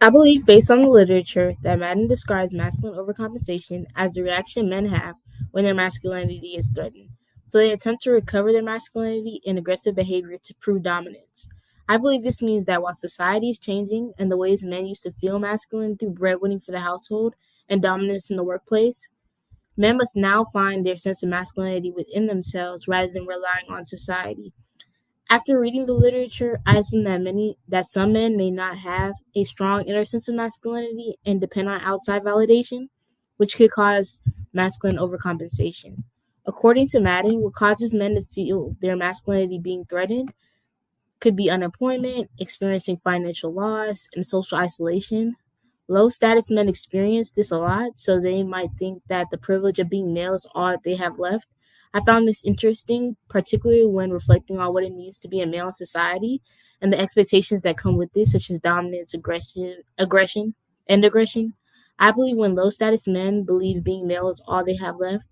I believe, based on the literature, that Madden describes masculine overcompensation as the reaction men have when their masculinity is threatened. So they attempt to recover their masculinity in aggressive behavior to prove dominance. I believe this means that while society is changing and the ways men used to feel masculine through breadwinning for the household and dominance in the workplace, men must now find their sense of masculinity within themselves rather than relying on society. After reading the literature, I assume that some men may not have a strong inner sense of masculinity and depend on outside validation, which could cause masculine overcompensation. According to Madden, what causes men to feel their masculinity being threatened could be unemployment, experiencing financial loss, and social isolation. Low status men experience this a lot, so they might think that the privilege of being male is all they have left. I found this interesting, particularly when reflecting on what it means to be a male in society and the expectations that come with this, such as dominance, aggression. I believe when low status men believe being male is all they have left,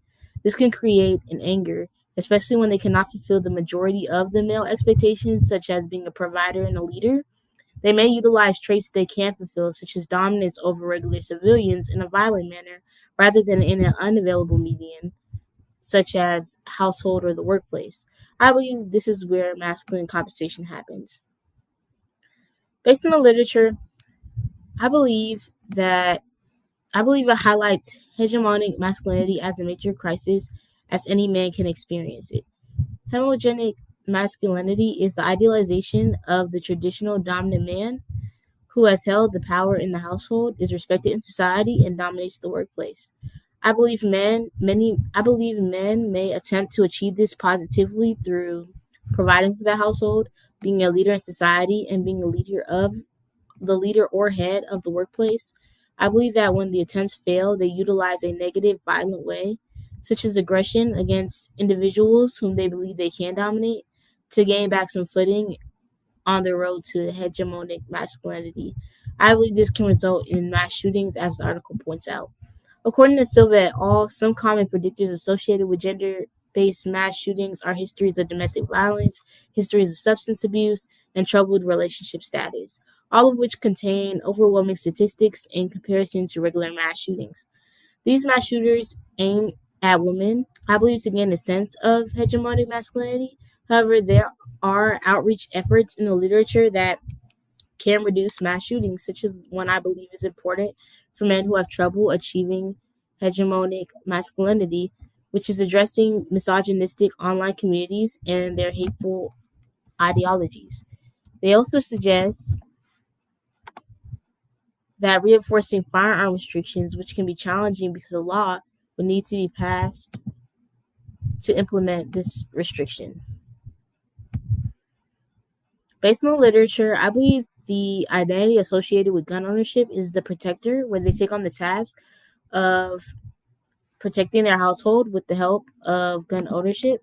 this can create an anger, especially when they cannot fulfill the majority of the male expectations, such as being a provider and a leader. They may utilize traits they can fulfill, such as dominance over regular civilians in a violent manner, rather than in an unavailable median, such as household or the workplace. I believe this is where masculine compensation happens. Based on the literature, I believe that I believe it highlights hegemonic masculinity as a major crisis as any man can experience it. Homogenic masculinity is the idealization of the traditional dominant man who has held the power in the household, is respected in society, and dominates the workplace. I believe men may attempt to achieve this positively through providing for the household, being a leader in society, and being the leader or head of the workplace. I believe that when the attempts fail, they utilize a negative, violent way, such as aggression against individuals whom they believe they can dominate, to gain back some footing on the road to hegemonic masculinity. I believe this can result in mass shootings, as the article points out. According to Silva et al., some common predictors associated with gender based mass shootings are histories of domestic violence, histories of substance abuse, and troubled relationship status, all of which contain overwhelming statistics in comparison to regular mass shootings. These mass shooters aim at women, I believe, to gain a sense of hegemonic masculinity. However, there are outreach efforts in the literature that can reduce mass shootings, such as one I believe is important for men who have trouble achieving hegemonic masculinity, which is addressing misogynistic online communities and their hateful ideologies. They also suggest that reinforcing firearm restrictions, which can be challenging because the law would need to be passed to implement this restriction. Based on the literature, I believe the identity associated with gun ownership is the protector, where they take on the task of protecting their household with the help of gun ownership.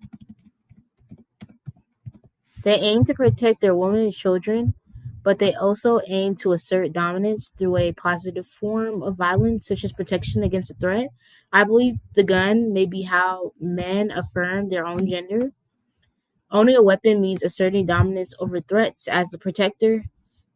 They aim to protect their women and children, but they also aim to assert dominance through a positive form of violence, such as protection against a threat. I believe the gun may be how men affirm their own gender. Owning a weapon means asserting dominance over threats as the protector,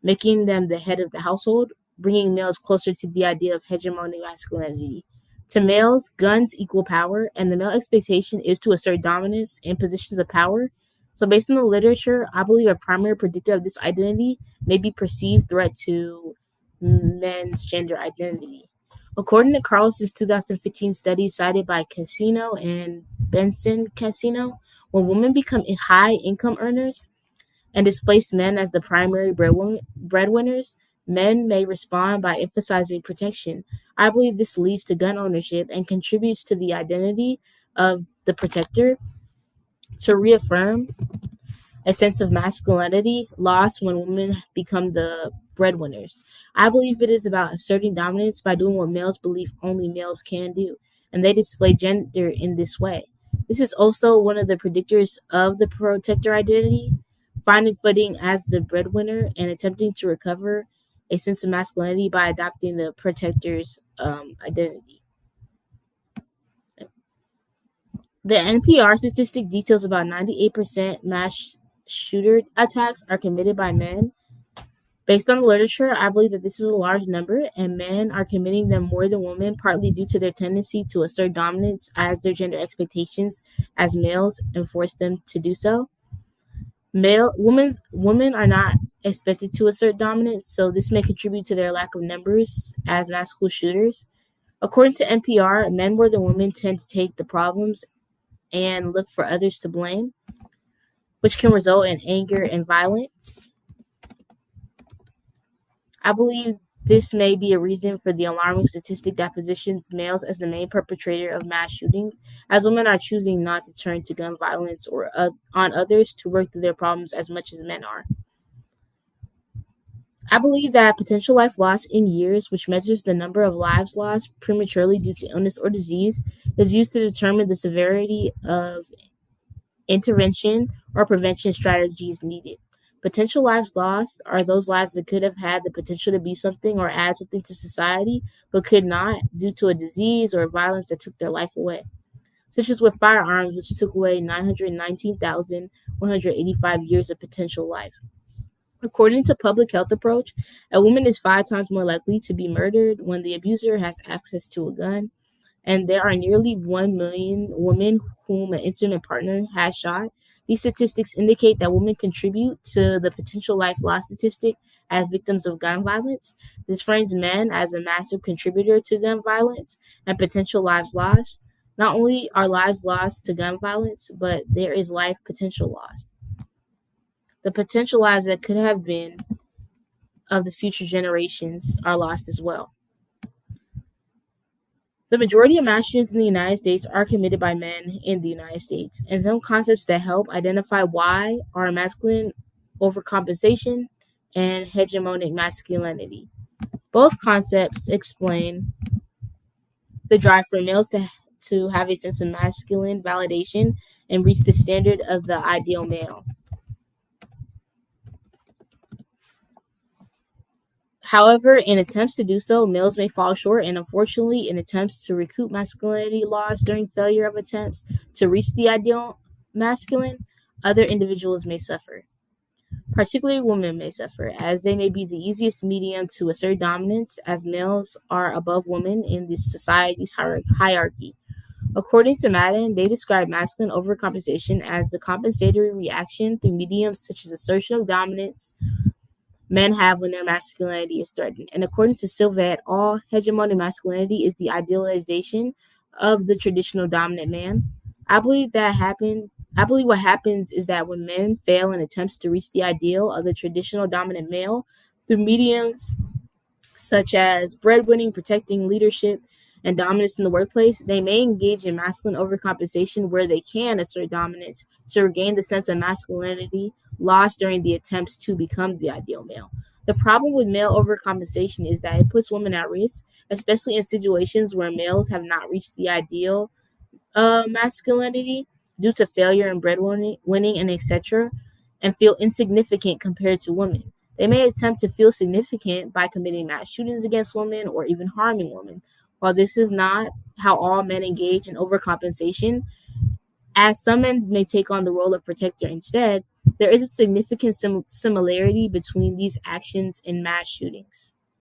making them the head of the household, bringing males closer to the idea of hegemonic masculinity. To males, guns equal power, and the male expectation is to assert dominance in positions of power. So, based on the literature, I believe a primary predictor of this identity may be perceived threat to men's gender identity. According to Carlson's 2015 study cited by Casino and Benson Casino, when women become high income earners and displace men as the primary breadwinners, men may respond by emphasizing protection. I believe this leads to gun ownership and contributes to the identity of the protector to reaffirm a sense of masculinity lost when women become the breadwinners. I believe it is about asserting dominance by doing what males believe only males can do, and they display gender in this way. This is also one of the predictors of the protector identity, finding footing as the breadwinner and attempting to recover a sense of masculinity by adopting the protector's identity. The NPR statistic details about 98% mass shooter attacks are committed by men, Based on the literature, I believe that this is a large number, and men are committing them more than women, partly due to their tendency to assert dominance as their gender expectations as males enforce them to do so. Women are not expected to assert dominance, so this may contribute to their lack of numbers as mass school shooters. According to NPR, men more than women tend to take the problems and look for others to blame, which can result in anger and violence. I believe this may be a reason for the alarming statistic that positions males as the main perpetrator of mass shootings, as women are choosing not to turn to gun violence or on others to work through their problems as much as men are. I believe that potential life lost in years, which measures the number of lives lost prematurely due to illness or disease, is used to determine the severity of intervention or prevention strategies needed. Potential lives lost are those lives that could have had the potential to be something or add something to society, but could not due to a disease or violence that took their life away, such as with firearms, which took away 919,185 years of potential life. According to Public Health Approach, a woman is 5 times more likely to be murdered when the abuser has access to a gun, and there are nearly 1 million women whom an intimate partner has shot. These statistics indicate that women contribute to the potential life loss statistic as victims of gun violence. This frames men as a massive contributor to gun violence and potential lives lost. Not only are lives lost to gun violence, but there is life potential lost. The potential lives that could have been of the future generations are lost as well. The majority of mass shootings in the United States are committed by men in the United States, and some concepts that help identify why are masculine overcompensation and hegemonic masculinity. Both concepts explain the drive for males to have a sense of masculine validation and reach the standard of the ideal male. However, in attempts to do so, males may fall short, and unfortunately, in attempts to recoup masculinity lost during failure of attempts to reach the ideal masculine, other individuals may suffer. Particularly women may suffer, as they may be the easiest medium to assert dominance, as males are above women in the society's hierarchy. According to Madden, they describe masculine overcompensation as the compensatory reaction through mediums such as assertion of dominance men have when their masculinity is threatened. And according to Silva et al., hegemonic masculinity is the idealization of the traditional dominant man. I believe what happens is that when men fail in attempts to reach the ideal of the traditional dominant male through mediums such as breadwinning, protecting leadership, and dominance in the workplace, they may engage in masculine overcompensation where they can assert dominance to regain the sense of masculinity lost during the attempts to become the ideal male. The problem with male overcompensation is that it puts women at risk, especially in situations where males have not reached the ideal masculinity due to failure in breadwinning and etc., and feel insignificant compared to women. They may attempt to feel significant by committing mass shootings against women or even harming women. While this is not how all men engage in overcompensation, as some men may take on the role of protector instead, there is a significant similarity between these actions and mass shootings.